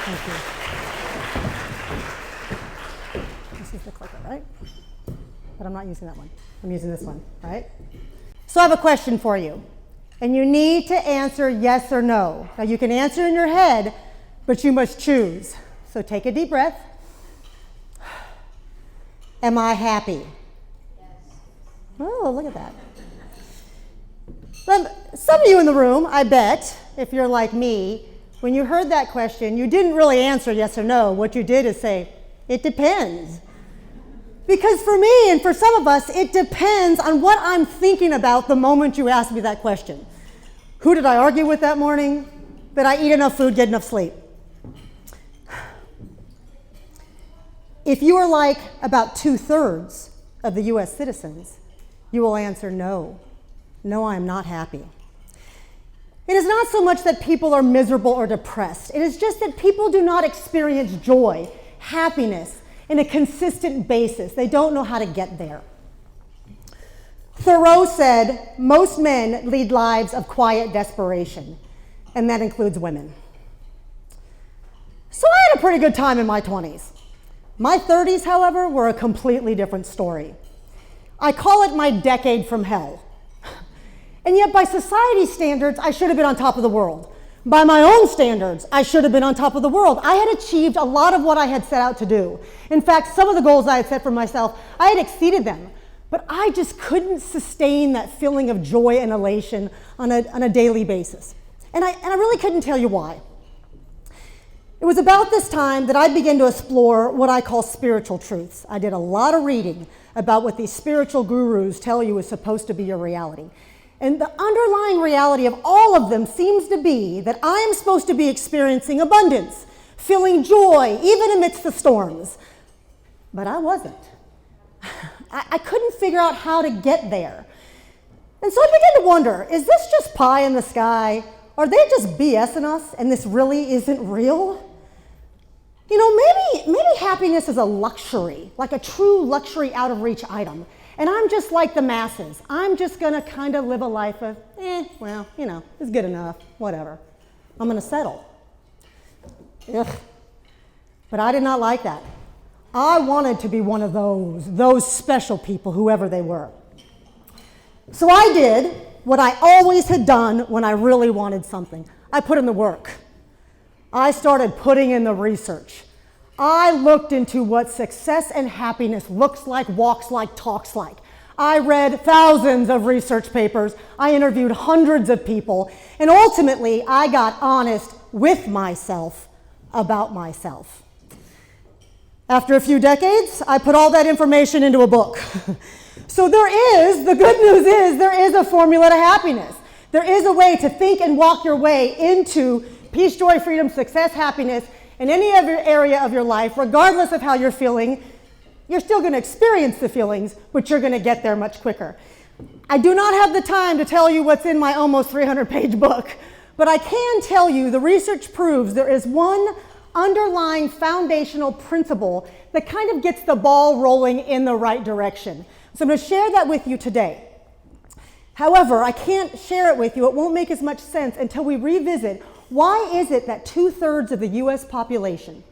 Thank you. This is the clicker, right? But I'm not using that one. I'm using this one, right? So I have a question for you. And you need to answer yes or no. Now you can answer in your head, but you must choose. So take a deep breath. Am I happy? Yes. Oh, look at that. Some of you in the room, I bet, if you're like me, when you heard that question, you didn't really answer yes or no. What you did is say, it depends. Because for me and for some of us, it depends on what I'm thinking about the moment you ask me that question. Who did I argue with that morning? Did I eat enough food, get enough sleep? If you are like about 2/3 of the US citizens, you will answer no. No, I am not happy. It is not so much that people are miserable or depressed. It is just that people do not experience joy, happiness, in a consistent basis. They don't know how to get there. Thoreau said, most men lead lives of quiet desperation, and that includes women. So I had a pretty good time in my 20s. My 30s, however, were a completely different story. I call it my decade from hell. And yet by society's standards, I should have been on top of the world. By my own standards, I should have been on top of the world. I had achieved a lot of what I had set out to do. In fact, some of the goals I had set for myself, I had exceeded them. But I just couldn't sustain that feeling of joy and elation on a daily basis. And I really couldn't tell you why. It was about this time that I began to explore what I call spiritual truths. I did a lot of reading about what these spiritual gurus tell you is supposed to be your reality. And the underlying reality of all of them seems to be that I am supposed to be experiencing abundance, feeling joy, even amidst the storms. But I wasn't. I couldn't figure out how to get there. And so I began to wonder, is this just pie in the sky? Are they just BSing us and this really isn't real? You know, maybe happiness is a luxury, like a true luxury out of reach item. And I'm just like the masses. I'm just gonna kind of live a life of, well, you know, it's good enough, whatever. I'm gonna settle. Ugh. But I did not like that. I wanted to be one of those special people, whoever they were. So I did what I always had done when I really wanted something. I put in the work. I started putting in the research. I looked into what success and happiness looks like, walks like, talks like. I read thousands of research papers. I interviewed hundreds of people. And ultimately, I got honest with myself about myself. After a few decades, I put all that information into a book. So the good news is, there is a formula to happiness. There is a way to think and walk your way into peace, joy, freedom, success, happiness, in any other area of your life, regardless of how you're feeling. You're still going to experience the feelings, but you're going to get there much quicker. I do not have the time to tell you what's in my almost 300-page book, but I can tell you the research proves there is one underlying foundational principle that kind of gets the ball rolling in the right direction. So I'm going to share that with you today. However, I can't share it with you. It won't make as much sense until we revisit why is it that 2/3 of the US population,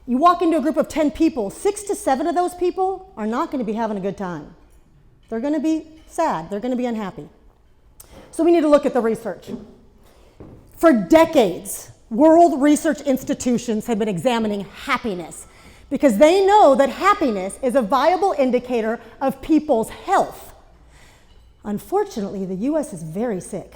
you walk into a group of 10 people, 6 to 7 of those people are not going to be having a good time. They're going to be sad. They're going to be unhappy. So we need to look at the research. For decades, world research institutions have been examining happiness because they know that happiness is a viable indicator of people's health. Unfortunately, the US is very sick.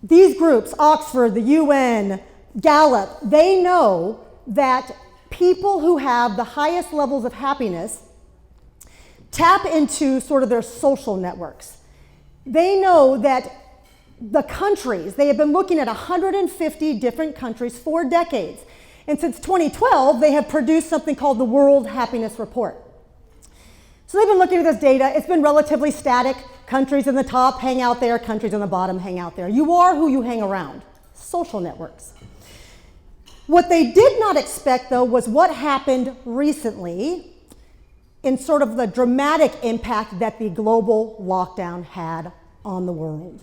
These groups, Oxford, the UN, Gallup, they know that people who have the highest levels of happiness tap into sort of their social networks. They know that the countries, they have been looking at 150 different countries for decades. And since 2012, they have produced something called the World Happiness Report. So they've been looking at this data. It's been relatively static. Countries in the top hang out there, countries on the bottom hang out there. You are who you hang around. Social networks. What they did not expect, though, was what happened recently in sort of the dramatic impact that the global lockdown had on the world,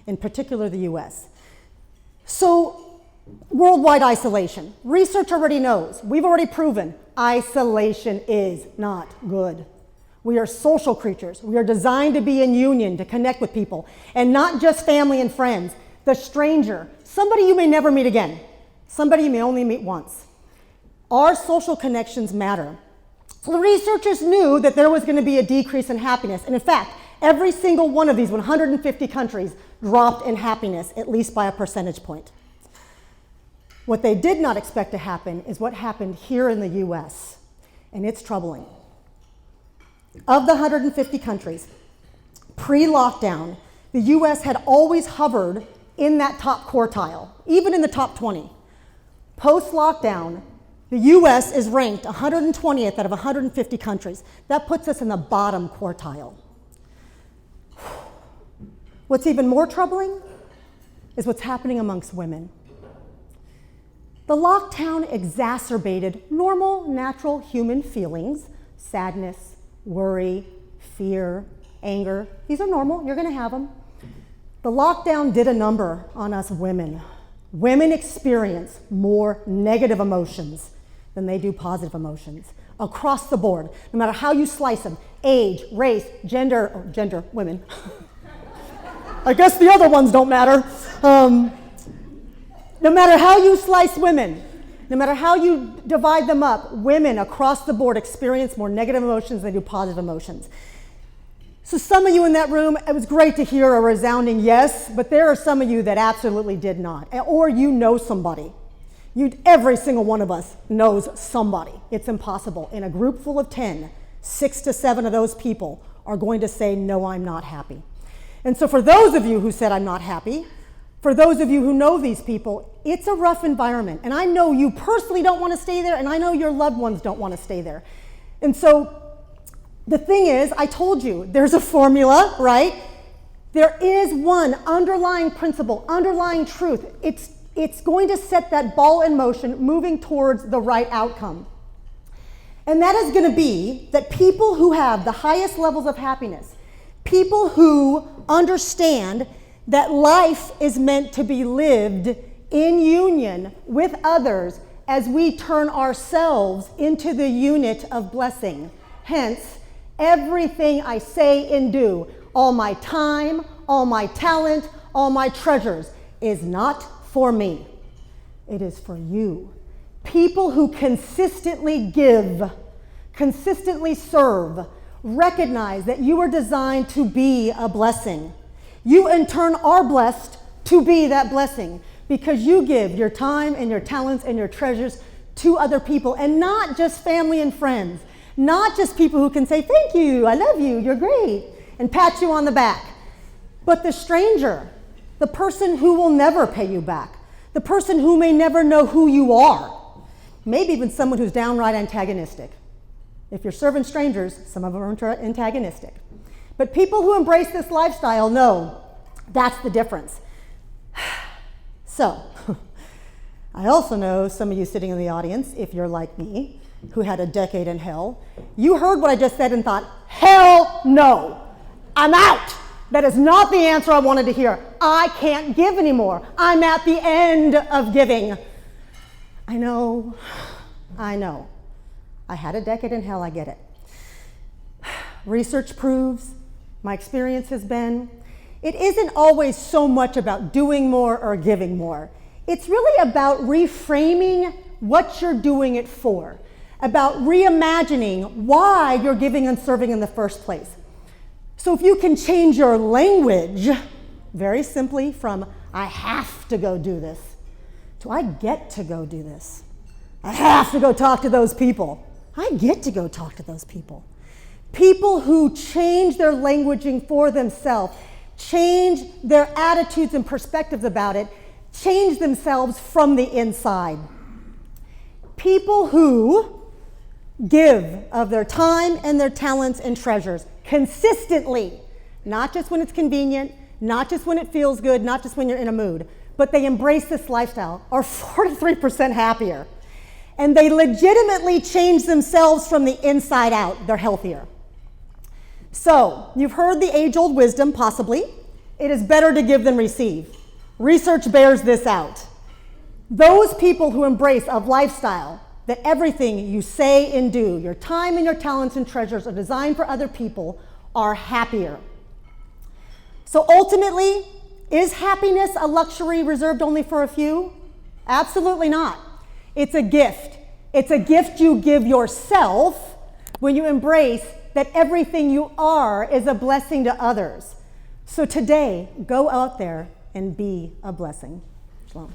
in particular the US. So Worldwide isolation. Research already knows. We've already proven isolation is not good. We are social creatures. We are designed to be in union, to connect with people, and not just family and friends. The stranger, somebody you may never meet again, somebody you may only meet once. Our social connections matter. So the researchers knew that there was going to be a decrease in happiness. And in fact, every single one of these 150 countries dropped in happiness, at least by a percentage point. What they did not expect to happen is what happened here in the US, and it's troubling. Of the 150 countries, pre-lockdown, the US had always hovered in that top quartile, even in the top 20. Post-lockdown, the US is ranked 120th out of 150 countries. That puts us in the bottom quartile. What's even more troubling is what's happening amongst women. The lockdown exacerbated normal, natural human feelings, sadness, worry, fear, anger. These are normal, you're going to have them. The lockdown did a number on us women. Women experience more negative emotions than they do positive emotions across the board, no matter how you slice them. Age, race, gender, women. I guess the other ones don't matter. No matter how you slice women, no matter how you divide them up, women across the board experience more negative emotions than they do positive emotions. So some of you in that room, it was great to hear a resounding yes, but there are some of you that absolutely did not. Or you know somebody. Every single one of us knows somebody. It's impossible. In a group full of 10, 6 to 7 of those people are going to say, no, I'm not happy. And so for those of you who said, I'm not happy, for those of you who know these people, it's a rough environment. And I know you personally don't want to stay there, and I know your loved ones don't want to stay there. And so the thing is, I told you, there's a formula, right? There is one underlying principle, underlying truth. It's going to set that ball in motion, moving towards the right outcome. And that is going to be that people who have the highest levels of happiness, people who understand that life is meant to be lived in union with others as we turn ourselves into the unit of blessing. Hence, everything I say and do, all my time, all my talent, all my treasures, is not for me. It is for you. People who consistently give, consistently serve, recognize that you are designed to be a blessing. You in turn are blessed to be that blessing because you give your time and your talents and your treasures to other people, and not just family and friends, not just people who can say, thank you, I love you, you're great, and pat you on the back, but the stranger, the person who will never pay you back, the person who may never know who you are, maybe even someone who's downright antagonistic. If you're serving strangers, some of them are antagonistic. But people who embrace this lifestyle know that's the difference. So, I also know some of you sitting in the audience, if you're like me, who had a decade in hell, you heard what I just said and thought, hell no, I'm out. That is not the answer I wanted to hear. I can't give anymore. I'm at the end of giving. I know. I had a decade in hell, I get it. Research proves, my experience has been, it isn't always so much about doing more or giving more. It's really about reframing what you're doing it for, about reimagining why you're giving and serving in the first place. So if you can change your language, very simply from I have to go do this, to I get to go do this. I have to go talk to those people. I get to go talk to those people. People who change their languaging for themselves, change their attitudes and perspectives about it, change themselves from the inside. People who give of their time and their talents and treasures consistently, not just when it's convenient, not just when it feels good, not just when you're in a mood, but they embrace this lifestyle, are 43% happier. And they legitimately change themselves from the inside out. They're healthier. So, you've heard the age-old wisdom, possibly. It is better to give than receive. Research bears this out. Those people who embrace a lifestyle that everything you say and do, your time and your talents and treasures are designed for other people, are happier. So ultimately, is happiness a luxury reserved only for a few? Absolutely not. It's a gift. It's a gift you give yourself when you embrace that everything you are is a blessing to others. So today, go out there and be a blessing. Shalom.